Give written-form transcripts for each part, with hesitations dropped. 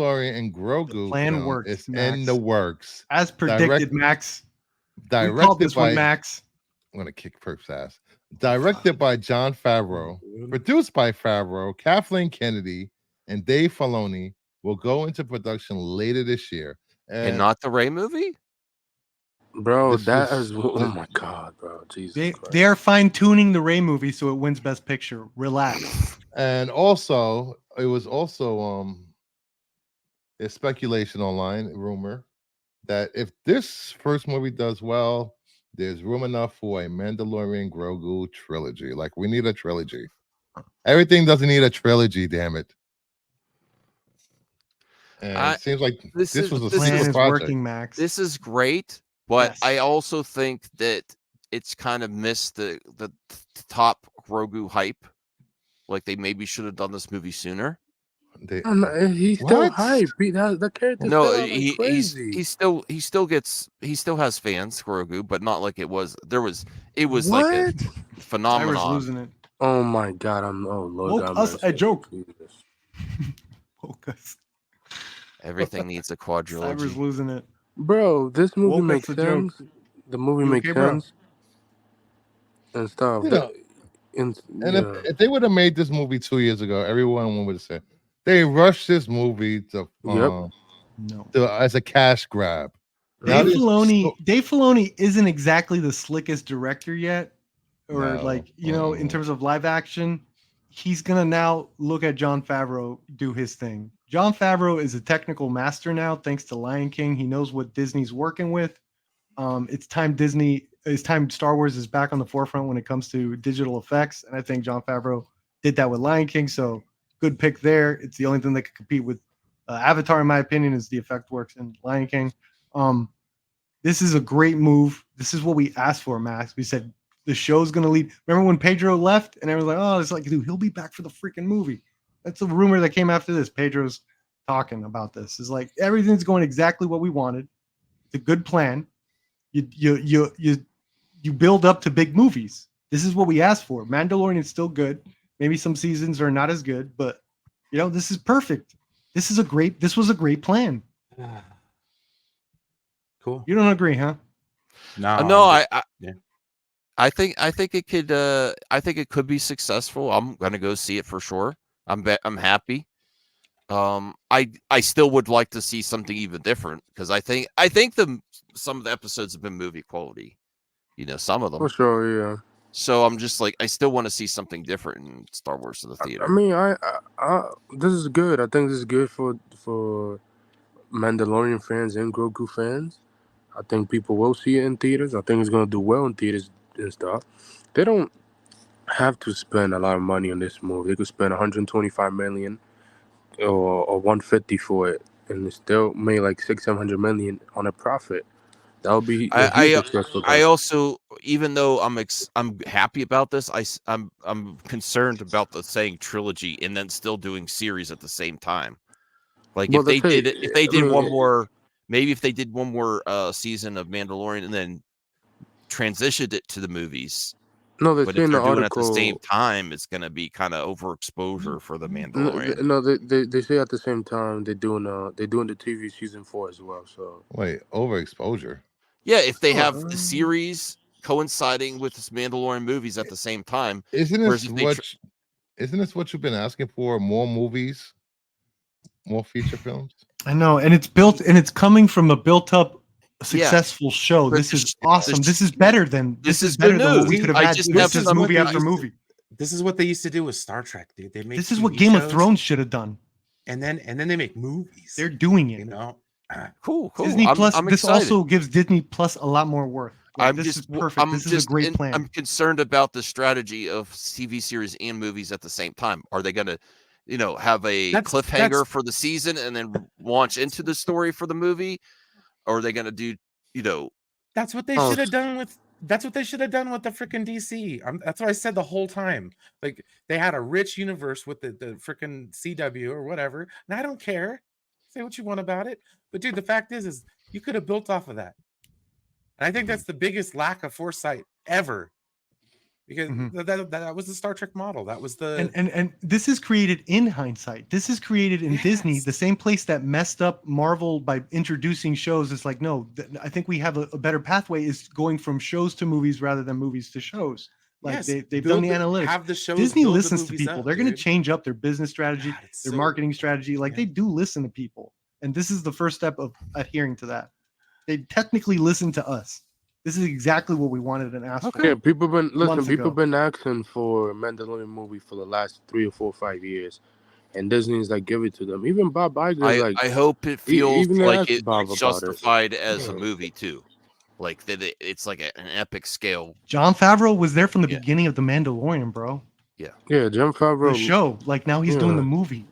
Mandalorian and The Grogu plan film works, is in the Max. works. As Direct, predicted, Max. We called directed this one, by, Max. I'm gonna kick Perp's ass. Directed by John Favreau, produced by Favreau, Kathleen Kennedy, and Dave Filoni, will go into production later this year. And And not the Ray movie? Bro, this that was is oh my god, bro. Jesus They Christ. they are fine tuning the Ray movie so it wins Best Picture. Relax. and also it was also there's speculation online, rumor, that if this first movie does well, there's room enough for a Mandalorian Grogu trilogy. Like, we need a trilogy. Everything doesn't need a trilogy, damn it. And it seems like this was a Plan secret is project. working, Max. This is great, but Yes. I also think that it's kind of missed the top Grogu hype. Like, they maybe should have done this movie sooner. He's still What? hype. The character No, still out like crazy. he still has fans, Grogu, but not like it was. It was What? like a Cyber's phenomenon. losing it. Oh my god, Lord Woke God us mercy. a joke. Jesus. Focus. Everything needs a Cyber's quadrilogy. losing it. Bro, this movie Woke makes us a joke. sense. The movie You makes okay, bro? sense and stuff. You know, And if they would have made this movie 2 years ago, everyone would have said they rushed this movie to No. as a cash grab. Now Dave there's Filoni isn't exactly the slickest director yet, or No. like, you know, in terms of live action. He's gonna now look at Jon Favreau do his thing. Jon Favreau is a technical master now, thanks to Lion King. He knows what Disney's working with. It's time Star Wars is back on the forefront when it comes to digital effects, and I think Jon Favreau did that with Lion King. So good pick there. It's the only thing that could compete with Avatar, in my opinion, is the effect works in Lion King. This is a great move. This is what we asked for, Max. We said the show's gonna lead. Remember when Pedro left and everyone's like, "Oh, it's like, dude, he'll be back for the freaking movie." That's a rumor that came after this. Pedro's talking about this. It's like everything's going exactly what we wanted. It's a good plan. You build up to big movies. This is what we asked for. Mandalorian is still good. Maybe some seasons are not as good, but you know, this is perfect. This was a great plan. Cool. You don't agree, huh? No, I think it could. I think it could be successful. I'm gonna go see it for sure. I'm happy. I still would like to see something even different, because I think some of the episodes have been movie quality. You know, some of them for sure, yeah. So I'm just like, I still want to see something different in Star Wars in the theater. I mean, I this is good. I think this is good for Mandalorian fans and Grogu fans. I think people will see it in theaters. I think it's gonna do well in theaters and stuff. They don't have to spend a lot of money on this movie. They could spend 125 million or 150 for it, and it still made like 600-700 million on a profit. That would be a huge success for them. I also, even though I'm happy about this, I'm concerned about the saying trilogy and then still doing series at the same time. Like, Well, if they did mean, one more, maybe if they did one more season of Mandalorian and then transitioned it to the movies. No, they But say if in they're the doing it at the article, same time, it's going to be kind of overexposure for the Mandalorian. no, they say at the same time they're doing the TV season 4 as well. So wait, overexposure. Yeah, if they have the series coinciding with this Mandalorian movies at the same time, isn't this what you've been asking for? More movies, more feature films. I know, and it's coming from a built-up, successful show. This is awesome. This is better than what we could have had. This is movie after movie. This is what they used to do with Star Trek, dude. They make this is what Game of Thrones should have done. And then they make movies. They're doing it. You know, cool. Disney Plus. I'm this excited. also gives Disney Plus a lot more worth. Like, this is perfect. This is a great plan. I'm concerned about the strategy of TV series and movies at the same time. Are they going to, have a cliffhanger for the season and then launch into the story for the movie? Or are they going to do, That's what they should have done with. That's what they should have done with the freaking DC. That's what I said the whole time. Like, they had a rich universe with the freaking CW or whatever, and I don't care. Say what you want about it, but dude, the fact is you could have built off of that. And I think that's the biggest lack of foresight ever. because that was the Star Trek model. That was the and this is created in hindsight. This is created in Disney, the same place that messed up Marvel by introducing shows. It's like, no, I think we have a better pathway is going from shows to movies rather than movies to shows. Like they've done the analytics. Have the shows, Disney build the listens to movies people. up, They're going to dude. change up their business strategy, God, it's their so- marketing strategy. Like they do listen to people, and this is the first step of adhering to that. They technically listen to us. This is exactly what we wanted and asked for. Yeah, people been months people ago. been asking for a Mandalorian movie for the last 3 or 4 or 5 years, and Disney's like give it to them. Even Bob Iger's like, I hope it feels even they like asked it's Bob about it. justified as a movie too, like that it's like an epic scale. John Favreau was there from the beginning of the Mandalorian, bro. Yeah, John Favreau. The show, like now he's doing the movie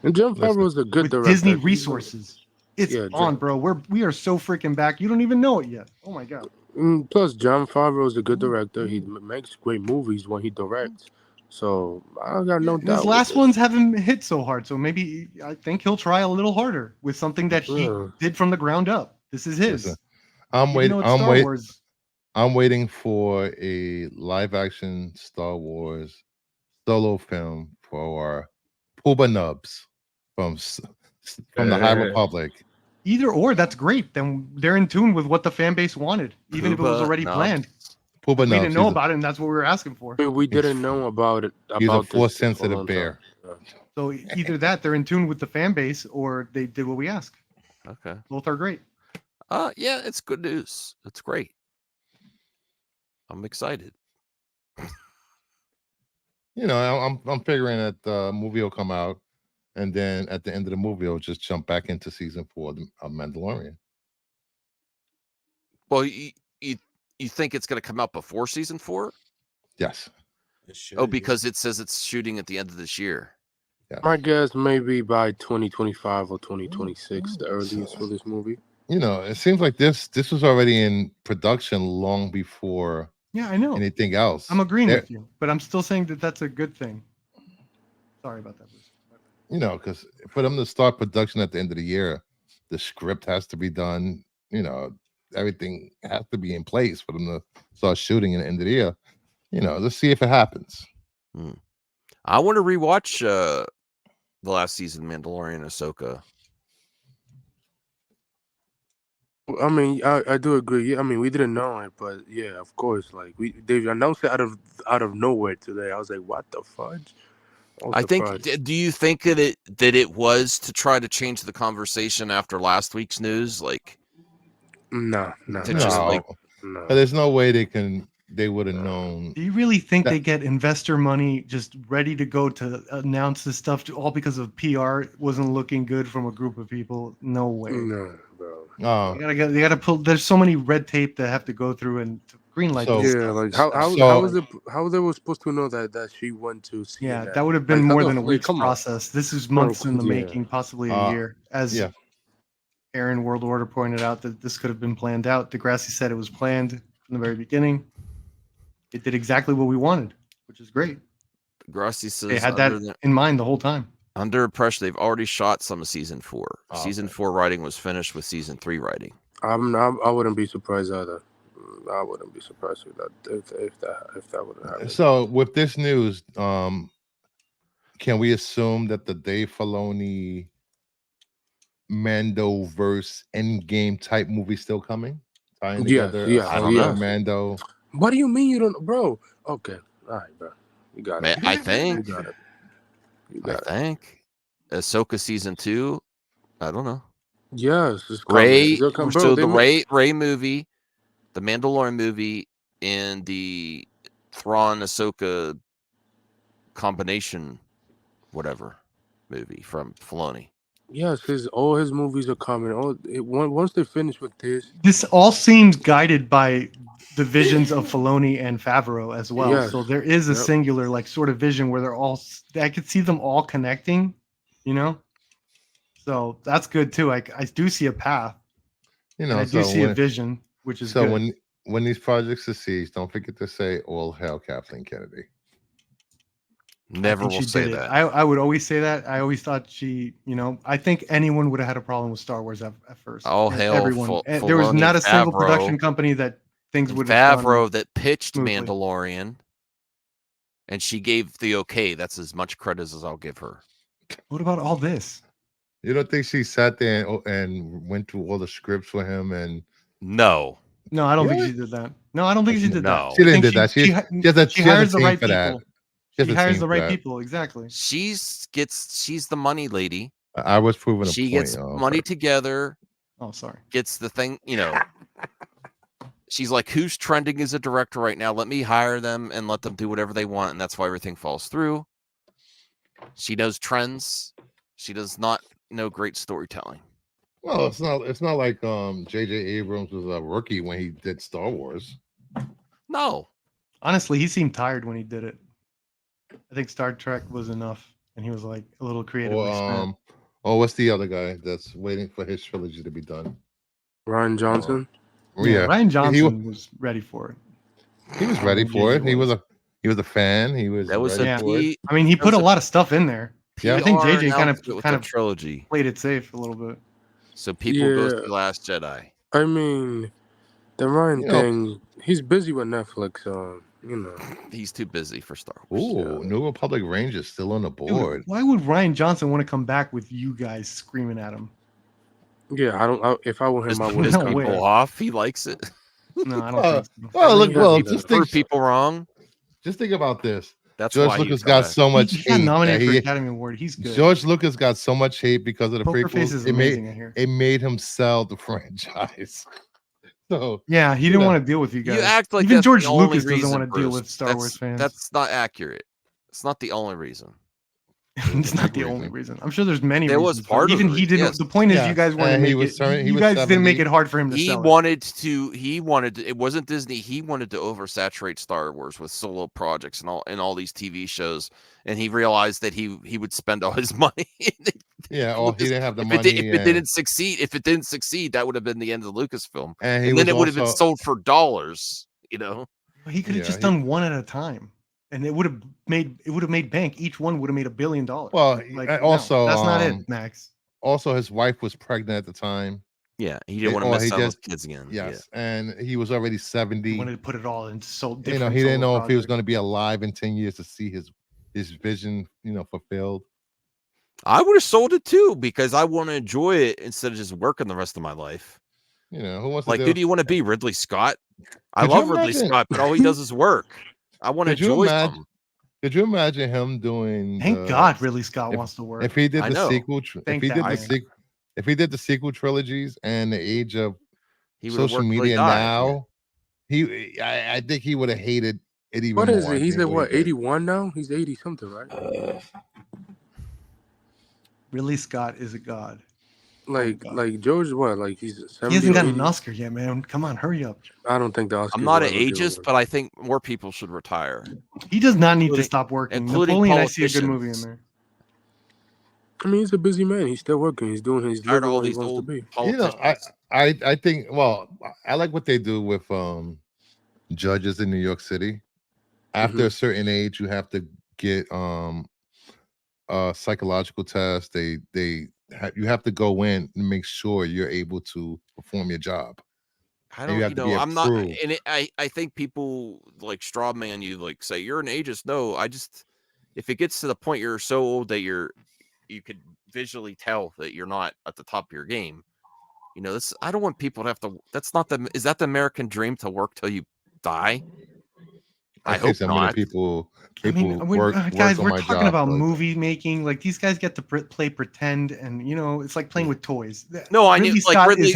And John Favreau's a good with director. Disney resources. It's Yeah, on, bro. We are so freaking back. You don't even know it yet. Oh my god. Plus, John Favreau is a good director. He makes great movies when he directs. So I got no doubt. His last ones haven't hit so hard, so maybe I think he'll try a little harder with something that he did from the ground up. This is his. Listen, I'm Even waiting. though it's I'm Star waiting. Wars. I'm waiting for a live action Star Wars solo film for Pooba Nubs from the High Republic. Either or, that's great. Then they're in tune with what the fan base wanted, even if it was Pooba already Nubs. planned. Pooba We Nubs. didn't know about it, and that's what we were asking for. We didn't know about it. He's a About force this for a sensitive long bear. time. So either that, they're in tune with the fan base, or they did what we asked. Okay. Both are great. Yeah, it's good news. It's great. I'm excited. You know, I'm figuring that the movie will come out, and then at the end of the movie, it'll just jump back into season 4 of Mandalorian. Well, you think it's going to come out before season 4? Yes. Oh, because it says it's shooting at the end of this year. Yeah. My guess maybe by 2025 or 2026, the earliest for this movie. You know, it seems like this was already in production long before Yeah, I know. anything else. I'm agreeing with you, but I'm still saying that that's a good thing. Sorry about that, Bruce. You know, because for them to start production at the end of the year, the script has to be done. You know, everything has to be in place for them to start shooting at the end of the year. You know, let's see if it happens. I want to rewatch the last season, Mandalorian, Ahsoka. I mean, I do agree. Yeah, I mean, we didn't know it, but yeah, of course. Like they announced it out of nowhere today. I was like, what the fudge? I think. Do you think that it was to try to change the conversation after last week's news? Like, no. There's no way they would have known. Do you really think they get investor money just ready to go to announce this stuff all because of PR wasn't looking good from a group of people? No way. No, bro. They gotta pull. There's so many red tape that have to go through and greenlight. So- this Yeah, stuff. like how was it? How they were supposed to know that she went to see? Yeah, that would have been Like, more how than the a fuck- week's come on. process. This is months in the Yeah. making, possibly a year. As Aaron World Order pointed out, that this could have been planned out. Degrassi said it was planned from the very beginning. It did exactly what we wanted, which is great. Grassi says They had that in mind the whole time. under pressure. They've already shot some of season 4. Season okay. 4 writing was finished with season 3 writing. I wouldn't be surprised either. I wouldn't be surprised with that if that would happen. So with this news, can we assume that the Dave Filoni Mandoverse Endgame type movie still coming? Tying together yeah. Mando. What do you mean you don't, bro? Okay, all right, bro. You got it. I think. You got it. I think Ahsoka season 2. I don't know. Yes, it's Ray. coming. Bro, So they the Ray movie, the Mandalorian movie, and the Thrawn Ahsoka combination, whatever movie from Filoni. Yes, all his movies are coming. Once they finish with This all seems guided by the visions of Filoni and Favreau as well. Yes. So there is a singular like sort of vision where they're all. I could see them all connecting, you know. So that's good too. I do see a path. You know, I do see a vision, which is so good. when these projects succeed, don't forget to say all hail Kathleen Kennedy. Never will say that. I would always say that. I always thought she, you know, I think anyone would have had a problem with Star Wars at first. All hail everyone. There was not a single production company that things would have Favreau that pitched smoothly. Mandalorian and she gave the okay. That's as much credit as I'll give her. What about all this? You don't think she sat there and went through all the scripts for him? And No, No, I don't think Really? she did that. No, I don't think she did that. No. she I didn't think do that. She ha- has a she she has a hires the team right for that. people. She has She a hires team the for right that. people. Exactly. she's the money lady. I was proving a She point. gets money together, Oh, sorry. gets the thing, she's like, who's trending as a director right now? Let me hire them and let them do whatever they want. And that's why everything falls through. She knows trends. She does not know great storytelling. Well, it's not like J.J. Abrams was a rookie when he did Star Wars. No. Honestly, he seemed tired when he did it. I think Star Trek was enough, and he was like a little creatively spent. What's the other guy that's waiting for his trilogy to be done? Ryan Johnson. Yeah, Ryan Johnson was ready for it. he was ready for it. He was a fan. He was That was ready a for it. I mean, he put a lot of stuff in there. Yeah. I think PR JJ kind announcement with of the trilogy. played it safe a little bit. So people go Yeah. see Last Jedi. I mean, the Ryan You know- thing. He's busy with Netflix. He's too busy for Star Wars. Ooh, New Republic Rangers still on the Dude, board. why would Ryan Johnson want to come back with you guys screaming at him? Yeah, I don't. If I were him, I Just wouldn't piss No come way. people back. off. He likes it. No, I don't think so. Well, look, mean, well, he just Prove think people wrong. about this. That's George why Lucas you got so much He got hate. nominated for that Academy Award. He's good. George Lucas got so much hate because of the Poker Face prequels. is It made amazing. I hear. it made him sell the franchise. So Yeah, he didn't want to deal with you guys. You act like even that's George the only Lucas doesn't reason, want to deal Bruce. with Star Wars fans. That's not accurate. It's not the only reason. It's not the big only reason. reason. I'm sure there's many There was reasons. part of even the he reason, didn't. yes. The point is, Yeah, you guys wanted to and he make was it. turning- he You was guys didn't make 70. it hard for him to He sell it. wanted to. He wanted. It wasn't Disney. He wanted to oversaturate Star Wars with solo projects and all these TV shows. And he realized that he would spend all his money. yeah, he didn't have the if money. If it didn't succeed, that would have been the end of Lucasfilm. and he And was then it would have been also- sold for dollars. You know. He could have Yeah, just he- done one at a time, and it would have made bank. Each one would have made $1 billion. Well, also, that's not it, Max. Also, his wife was pregnant at the time. Yeah, he didn't want or to mess he out just- with kids again. Yes, and he was already 70. He wanted to put it all into so He different. didn't know solo if he was projects. going to be alive in 10 years to see his vision, fulfilled. I would have sold it too because I want to enjoy it instead of just working the rest of my life. Who wants Like, to who do you want to be? Ridley Scott? I Could you love Ridley imagine- Scott, but all he does is work. I want to Could you enjoy imagine- something. Could you imagine him doing? Thank God, Ridley Scott wants to work. If he did I the know. sequel, Thank that man. if he did the sequel trilogies and the age of He would have social worked till he media died. now, I think he would have hated it even What more. is it? He's at what? 81 now. He's 80 something, right? Ridley Scott is a god. Like God. George, what? Like he's 70. He hasn't or gotten 80? an Oscar yet, man. Come on, hurry up. I don't think the Oscars. I'm not will an ever give ageist, him but I think more people should retire. He does not need to Including- stop working. including Napoleon, I see a good movie in politicians. there. I mean, he's a busy man. He's still working. He's doing his Tired living of all where he these wants to old be. politicians. I think. Well, I like what they do with judges in New York City. After a certain age, you have to get a psychological test. You have to go in and make sure you're able to perform your job. I you have don't, to be I'm not, approved. and I think people like straw man you, like say you're an ageist. No, if it gets to the point you're so old that you could visually tell that you're not at the top of your game. I don't want people to have to. Is that the American dream to work till you die? I hope so many not. people I mean, work guys, on we're my talking job, about like- movie making. Like these guys get to play pretend, and it's like playing with toys. No, I Ridley knew like Scott Ridley. is